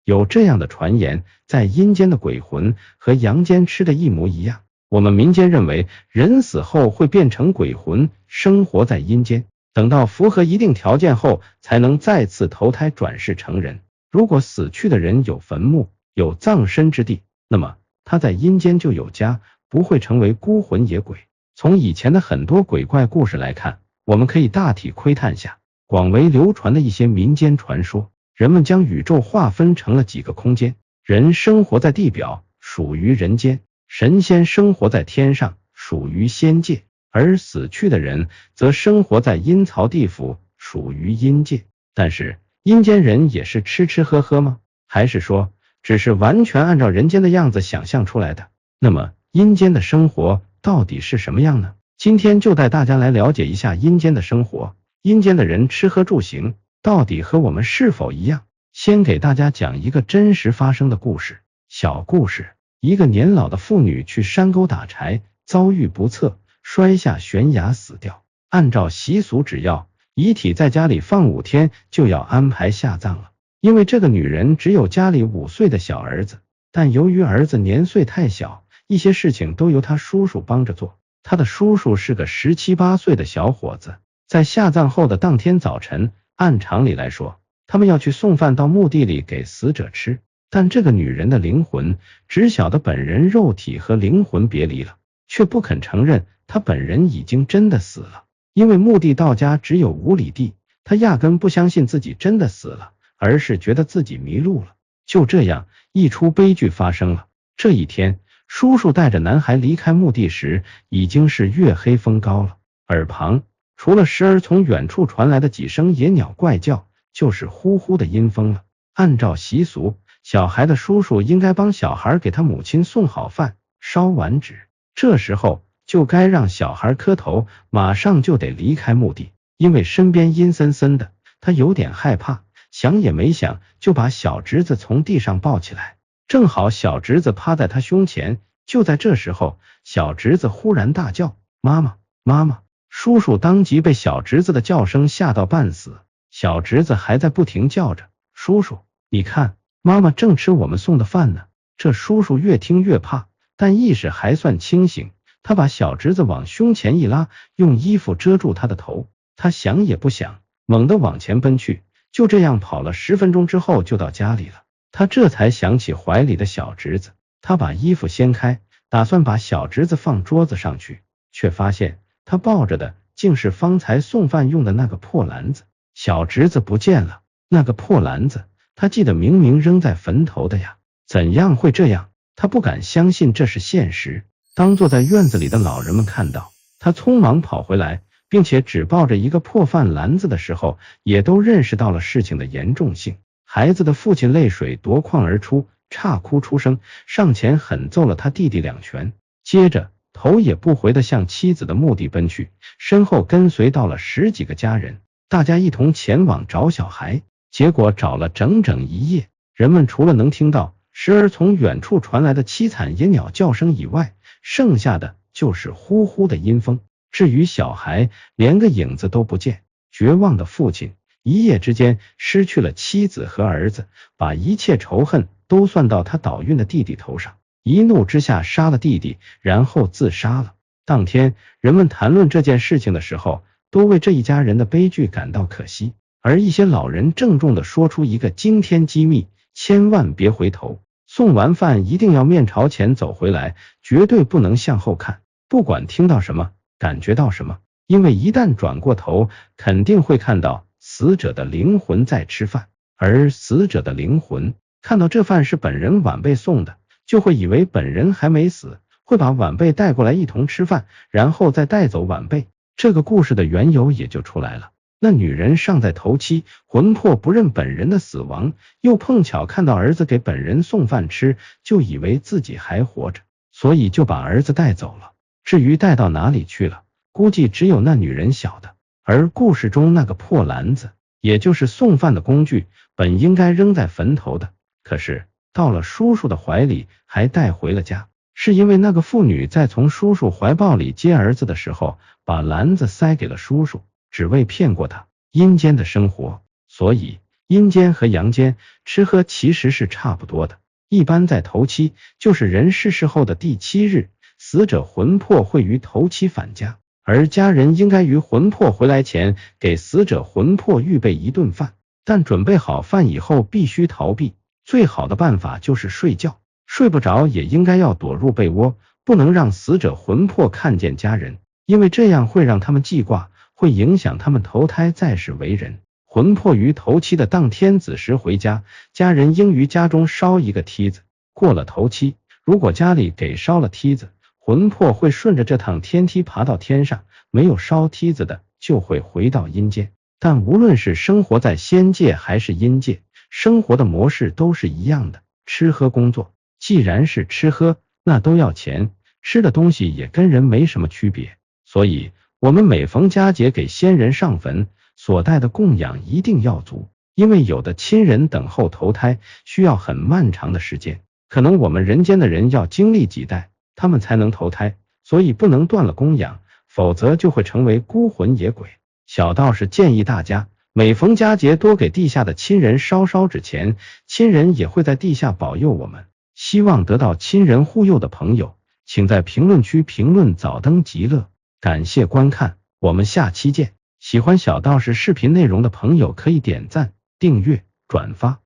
有这样的传言，在阴间的鬼魂和阳间吃的一模一样。我们民间认为，人死后会变成鬼魂，生活在阴间，等到符合一定条件后，才能再次投胎转世成人。如果死去的人有坟墓，有葬身之地，那么他在阴间就有家，不会成为孤魂野鬼。从以前的很多鬼怪故事来看，我们可以大体窥探下广为流传的一些民间传说。人们将宇宙划分成了几个空间，人生活在地表，属于人间；神仙生活在天上，属于仙界；而死去的人则生活在阴曹地府，属于阴界。但是阴间人也是吃吃喝喝吗？还是说只是完全按照人间的样子想象出来的？那么阴间的生活到底是什么样呢？今天就带大家来了解一下阴间的生活。阴间的人吃喝住行到底和我们是否一样？先给大家讲一个真实发生的故事。小故事：一个年老的妇女去山沟打柴，遭遇不测，摔下悬崖死掉。按照习俗，只要遗体在家里放5天，就要安排下葬了。因为这个女人只有家里5岁的小儿子，但由于儿子年岁太小，一些事情都由他叔叔帮着做。他的叔叔是个17、18岁的小伙子。在下葬后的当天早晨，按常理来说，他们要去送饭到墓地里给死者吃，但这个女人的灵魂只晓得本人肉体和灵魂别离了，却不肯承认她本人已经真的死了。因为墓地到家只有5里地，她压根不相信自己真的死了，而是觉得自己迷路了。就这样，一出悲剧发生了。这一天，叔叔带着男孩离开墓地时，已经是月黑风高了。耳旁除了时而从远处传来的几声野鸟怪叫，就是呼呼的阴风了。按照习俗，小孩的叔叔应该帮小孩给他母亲送好饭，烧完纸，这时候就该让小孩磕头，马上就得离开墓地。因为身边阴森森的，他有点害怕，想也没想就把小侄子从地上抱起来，正好小侄子趴在他胸前。就在这时候，小侄子忽然大叫：妈妈，妈妈！叔叔当即被小侄子的叫声吓到半死。小侄子还在不停叫着：叔叔，你看，妈妈正吃我们送的饭呢。这叔叔越听越怕，但意识还算清醒，他把小侄子往胸前一拉，用衣服遮住他的头。他想也不想，猛地往前奔去，就这样跑了10分钟之后就到家里了。他这才想起怀里的小侄子，他把衣服掀开，打算把小侄子放桌子上去，却发现他抱着的竟是方才送饭用的那个破篮子。小侄子不见了，那个破篮子，他记得明明扔在坟头的呀，怎样会这样？他不敢相信这是现实。当坐在院子里的老人们看到他匆忙跑回来，并且只抱着一个破饭篮子的时候，也都认识到了事情的严重性。孩子的父亲泪水夺眶而出，岔哭出声，上前狠揍了他弟弟2拳，接着头也不回地向妻子的墓地奔去，身后跟随到了10几个家人，大家一同前往找小孩。结果找了整整1夜，人们除了能听到时而从远处传来的凄惨野鸟叫声以外，剩下的就是呼呼的阴风。至于小孩，连个影子都不见。绝望的父亲一夜之间失去了妻子和儿子，把一切仇恨都算到他倒运的弟弟头上，一怒之下杀了弟弟，然后自杀了。当天人们谈论这件事情的时候，都为这一家人的悲剧感到可惜，而一些老人郑重地说出一个惊天机密：千万别回头，送完饭一定要面朝前走回来，绝对不能向后看，不管听到什么，感觉到什么，因为一旦转过头，肯定会看到死者的灵魂在吃饭，而死者的灵魂看到这饭是本人晚辈送的，就会以为本人还没死，会把晚辈带过来一同吃饭，然后再带走晚辈。这个故事的缘由也就出来了。那女人尚在头七，魂魄不认本人的死亡，又碰巧看到儿子给本人送饭吃，就以为自己还活着，所以就把儿子带走了。至于带到哪里去了，估计只有那女人晓得。而故事中那个破篮子，也就是送饭的工具，本应该扔在坟头的，可是到了叔叔的怀里还带回了家，是因为那个妇女在从叔叔怀抱里接儿子的时候，把篮子塞给了叔叔，只为骗过他阴间的生活。所以阴间和阳间吃喝其实是差不多的。一般在头七，就是人逝世后的第7日，死者魂魄会于头七返家，而家人应该于魂魄回来前给死者魂魄预备一顿饭，但准备好饭以后必须逃避，最好的办法就是睡觉，睡不着也应该要躲入被窝，不能让死者魂魄看见家人，因为这样会让他们记挂，会影响他们投胎再世为人。魂魄于头七的当天子时回家，家人应于家中烧一个梯子。过了头七，如果家里给烧了梯子，魂魄会顺着这趟天梯爬到天上，没有烧梯子的就会回到阴间。但无论是生活在仙界还是阴界，生活的模式都是一样的，吃喝工作。既然是吃喝，那都要钱，吃的东西也跟人没什么区别，所以我们每逢佳节给先人上坟，所带的供养一定要足，因为有的亲人等候投胎需要很漫长的时间，可能我们人间的人要经历几代，他们才能投胎，所以不能断了供养，否则就会成为孤魂野鬼。小道士建议大家，每逢佳节多给地下的亲人烧纸钱，亲人也会在地下保佑我们。希望得到亲人护佑的朋友，请在评论区评论早登极乐。感谢观看，我们下期见。喜欢小道士视频内容的朋友可以点赞、订阅、转发。